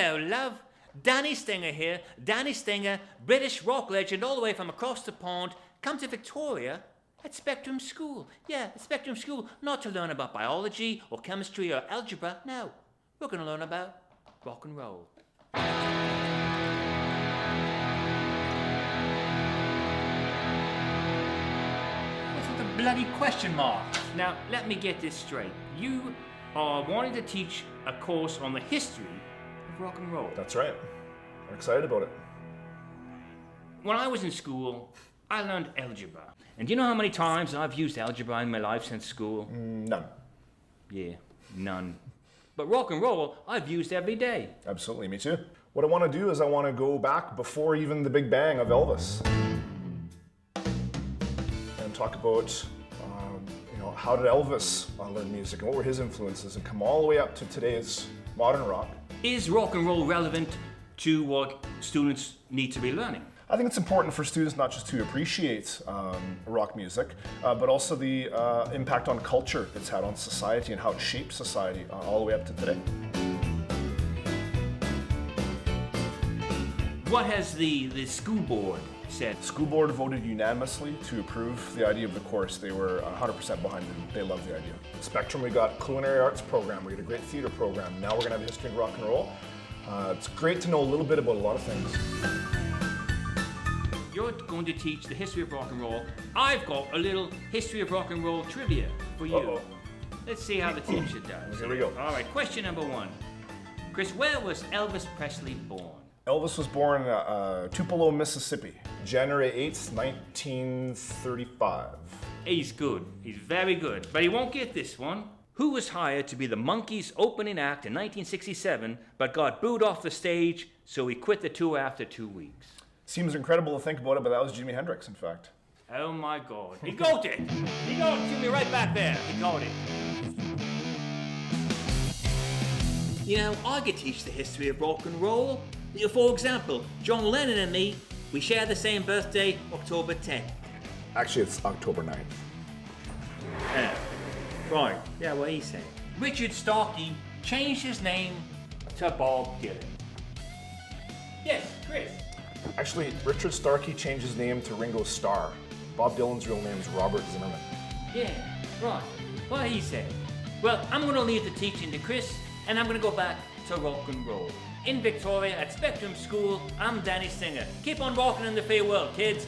Hello, love. Danny Stinger here. Danny Stinger, British rock legend all the way from across the pond, come to Victoria at Spectrum School. Yeah, at Spectrum School, not to learn about biology or chemistry or algebra. No, we're going to learn about rock and roll. What's with the bloody question mark? Now, let me get this straight. You are wanting to teach a course on the history of rock and roll. That's right. I'm excited about it. When I was in school, I learned algebra. And do you know how many times I've used algebra in my life since school? None. Yeah, none. But rock and roll, I've used every day. Absolutely, me too. What I want to do is I want to go back before even the Big Bang of Elvis. And talk about how did Elvis learn music and what were his influences, and come all the way up to today's modern rock. Is rock and roll relevant to what students need to be learning? I think it's important for students not just to appreciate rock music, but also the impact on culture it's had on society and how it shaped society all the way up to today. What has the school board said? The school board voted unanimously to approve the idea of the course. They were 100% behind it. They loved the idea. Spectrum, we got culinary arts program, we got a great theater program. Now we're gonna have a history of rock and roll. It's great to know a little bit about a lot of things. You're going to teach the history of rock and roll. I've got a little history of rock and roll trivia for you. Uh-oh. Let's see how the teacher does. Here we go. All right, question number one. Chris, where was Elvis Presley born? Elvis was born in Tupelo, Mississippi, January 8th, 1935. He's good. He's very good. But he won't get this one. Who was hired to be the Monkees' opening act in 1967, but got booed off the stage, so he quit the tour after 2 weeks? Seems incredible to think about it, but that was Jimi Hendrix, in fact. Oh my God. He got it. He got it. Jimmy right back there. He got it. You know, I could teach the history of rock and roll. For example, John Lennon and me, we share the same birthday, October 10th. Actually, it's October 9th. Right. Yeah, what he said. Richard Starkey changed his name to Bob Dylan. Yes, Chris. Actually, Richard Starkey changed his name to Ringo Starr. Bob Dylan's real name is Robert Zimmerman. Yeah, right. What he said. Well, I'm going to leave the teaching to Chris, and I'm going to go back to rock and roll. In Victoria at Spectrum School, I'm Danny Stinger. Keep on rocking in the free world, kids.